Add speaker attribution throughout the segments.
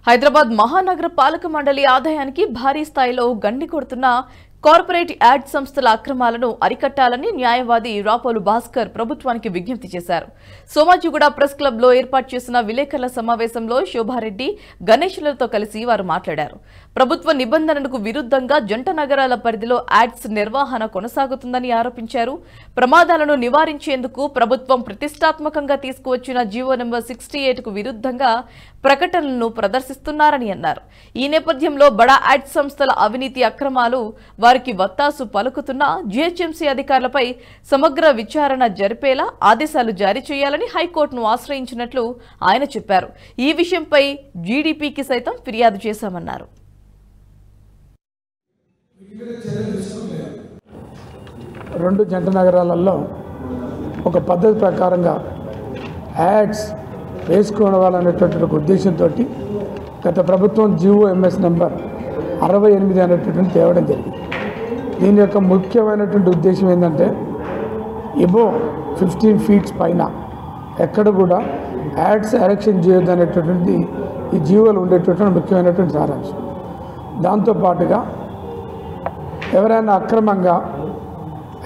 Speaker 1: హైదరాబాద్ మహానగర పాలక మండలి ఆదాయానికి భారీ స్థాయిలో గండి కొడుతున్న కార్పొరేట్ యాడ్ సంస్థల అక్రమాలను అరికట్టాలని న్యాయవాది రాపోలు భాస్కర్ ప్రభుత్వానికి విజ్ఞప్తి చేశారు. సోమాజిగూడ ప్రెస్ క్లబ్ లో ఏర్పాటు చేసిన విలేకరుల సమావేశంలో శోభారెడ్డి, గణేష్లతో కలిసి వారు మాట్లాడారు. ప్రభుత్వ నిబంధనలకు విరుద్ధంగా జంట నగరాల పరిధిలో యాడ్స్ నిర్వహణ కొనసాగుతుందని ఆరోపించారు. ప్రమాదాలను నివారించేందుకు ప్రభుత్వం ప్రతిష్టాత్మకంగా తీసుకువచ్చిన జీవో నెంబర్ 68 కు విరుద్ధంగా ప్రకటనలను ప్రదర్శిస్తున్నారని అన్నారు. ఈ నేపథ్యంలో బడా యాడ్ సంస్థల అవినీతి అక్రమాలు వారికి వత్తాసు పలుకుతున్న జీహెచ్ఎంసీ అధికారులపై సమగ్ర విచారణ జరిపేలా ఆదేశాలు జారీ చేయాలని హైకోర్టును ఆశ్రయించినట్లు ఆయన చెప్పారు. ఈ విషయంపై జీడీపీకి సైతం ఫిర్యాదు చేశామన్నారు.
Speaker 2: రెండు జంట నగరాలలో ఒక పద్ధతి ప్రకారంగా యాడ్స్ వేసుకోవాలనేటటువంటి ఒక ఉద్దేశంతో గత ప్రభుత్వం జీఓఎంఎస్ నెంబర్ 68 అనేటటువంటి తేవడం జరిగింది. దీని యొక్క ముఖ్యమైనటువంటి ఉద్దేశం ఏంటంటే ఎబో 15 ఫీట్స్ పైన ఎక్కడ కూడా యాడ్స్ ఎరెక్షన్ చేయొద్దు అనేటటువంటి ఈ జీవోలు ఉండేటటువంటి ముఖ్యమైనటువంటి సారాంశం. దాంతోపాటుగా ఎవరైనా అక్రమంగా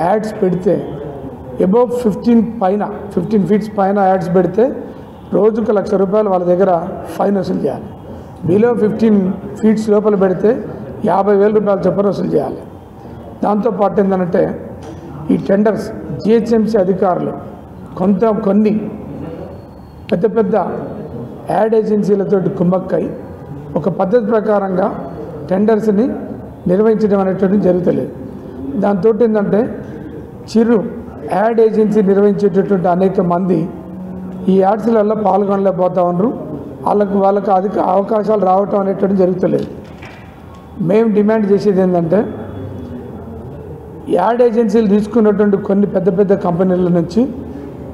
Speaker 2: యాడ్స్ పెడితే ఎబో 15 ఫీట్స్ పైన యాడ్స్ పెడితే రోజుకు ₹1,00,000 వాళ్ళ దగ్గర ఫైన్ వసూలు చేయాలి. బిలో 15 ఫీట్స్ లోపల పెడితే ₹50,000 చొప్పున వసూలు చేయాలి. దాంతోపాటు ఏంటంటే ఈ టెండర్స్ జిహెచ్ఎంసీ అధికారులు కొన్ని పెద్ద పెద్ద యాడ్ ఏజెన్సీలతో కుమ్మక్కై ఒక పద్ధతి ప్రకారంగా టెండర్స్ని నిర్వహించడం అనేటువంటి జరుగుతలేదు. దాంతో ఏంటంటే చిరు యాడ్ ఏజెన్సీ నిర్వహించేటటువంటి అనేక మంది ఈ యాడ్స్లలో పాల్గొనలేకపోతా ఉన్నారు. వాళ్ళకు అధిక అవకాశాలు రావటం అనేటువంటి జరుగుతలేదు. మేము డిమాండ్ చేసేది ఏంటంటే యాడ్ ఏజెన్సీలు తీసుకున్నటువంటి కొన్ని పెద్ద పెద్ద కంపెనీల నుంచి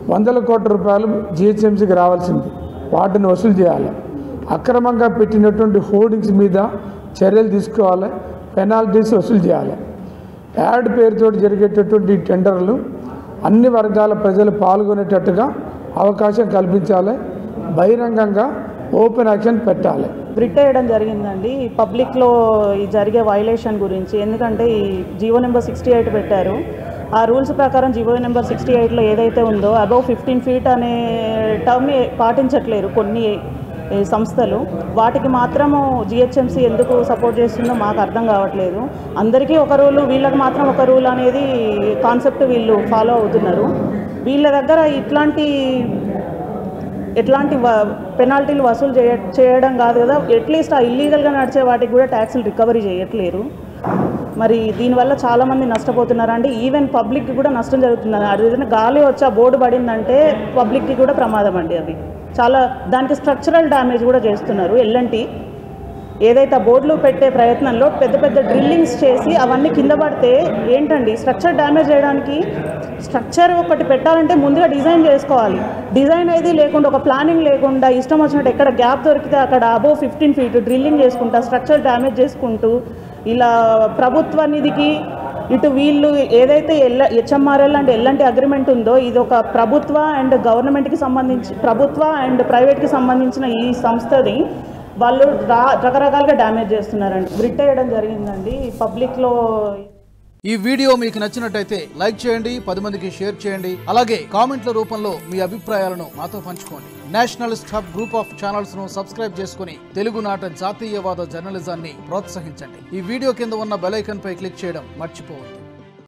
Speaker 2: ₹100 కోట్ల జిహెచ్ఎంసీకి రావాల్సింది వాటిని వసూలు చేయాలి. అక్రమంగా పెట్టినటువంటి హోర్డింగ్స్ మీద చర్యలు తీసుకోవాలి, పెనాల్టీస్ వసూలు చేయాలి. యాడ్ పేరుతో జరిగేటటువంటి టెండర్లు అన్ని వర్గాల ప్రజలు పాల్గొనేటట్టుగా అవకాశం కల్పించాలి. బహిరంగంగా ఓపెన్ యాక్షన్ పెట్టాలి.
Speaker 3: రిట్ వేయడం జరిగిందండి పబ్లిక్లో ఈ జరిగే వైలేషన్ గురించి. ఎందుకంటే ఈ జీవో నెంబర్ 68 పెట్టారు. ఆ రూల్స్ ప్రకారం జీవో నెంబర్ 68లో ఏదైతే ఉందో అబౌవ్ 15 ఫీట్ అనే టర్మ్ని పాటించట్లేరు కొన్ని సంస్థలు. వాటికి మాత్రము జిహెచ్ఎంసీ ఎందుకు సపోర్ట్ చేస్తుందో మాకు అర్థం కావట్లేదు. అందరికీ ఒక రూలు, వీళ్ళకి మాత్రం ఒక రూల్ అనేది కాన్సెప్ట్ వీళ్ళు ఫాలో అవుతున్నారు. వీళ్ళ దగ్గర ఎట్లాంటి పెనాల్టీలు వసూలు చేయడం కాదు కదా, అట్లీస్ట్ ఆ ఇల్లీగల్గా నడిచే వాటికి కూడా ట్యాక్సులు రికవరీ చేయట్లేరు. మరి దీనివల్ల చాలామంది నష్టపోతున్నారండి. ఈవెన్ పబ్లిక్కి కూడా నష్టం జరుగుతుంది. అది ఏదైనా గాలి వచ్చి ఆ బోర్డు పడిందంటే పబ్లిక్కి కూడా ప్రమాదం అండి. అది చాలా దానికి స్ట్రక్చరల్ డ్యామేజ్ కూడా చేస్తున్నారు. ఎల్ఎన్టీ ఏదైతే బోర్డులు పెట్టే ప్రయత్నంలో పెద్ద పెద్ద డ్రిల్లింగ్స్ చేసి అవన్నీ కింద పడితే ఏంటండి స్ట్రక్చర్ డ్యామేజ్ చేయడానికి. స్ట్రక్చర్ ఒకటి పెట్టాలంటే ముందుగా డిజైన్ చేసుకోవాలి. డిజైన్ అయితే లేకుండా, ఒక ప్లానింగ్ లేకుండా ఇష్టం వచ్చినట్టు ఎక్కడ గ్యాప్ దొరికితే అక్కడ అబోవ్ 15 ఫీట్ డ్రిల్లింగ్ చేసుకుంటా స్ట్రక్చర్ డ్యామేజ్ చేసుకుంటూ ఇలా ప్రభుత్వ నిధికి ఇటు వీళ్ళు ఏదైతే హెచ్ఎంఆర్ఎల్ అండ్ ఎల్ఎన్టీ అగ్రిమెంట్ ఉందో ఇది ఒక ప్రభుత్వ అండ్ గవర్నమెంట్కి సంబంధించి, ప్రభుత్వ అండ్ ప్రైవేట్కి సంబంధించిన ఈ సంస్థని వాళ్ళు రకరకాలుగా డ్యామేజ్ చేస్తున్నారండి. రిట్ వేయడం జరిగిందండి పబ్లిక్లో.
Speaker 4: ఈ వీడియో మీకు నచ్చినట్టయితే లైక్ చేయండి, 10 మందికి షేర్ చేయండి. అలాగే కామెంట్ల రూపంలో మీ అభిప్రాయాలను మాతో పంచుకోండి. Nationalist hub group of channels ను సబ్స్క్రైబ్ చేసుకుని తెలుగునాట జాతీయవాద జర్నలిజాన్ని ప్రోత్సహించండి. ఈ వీడియో కింద ఉన్న బెల్ ఐకాన్ పై క్లిక్ చేయడం మర్చిపోవద్దు.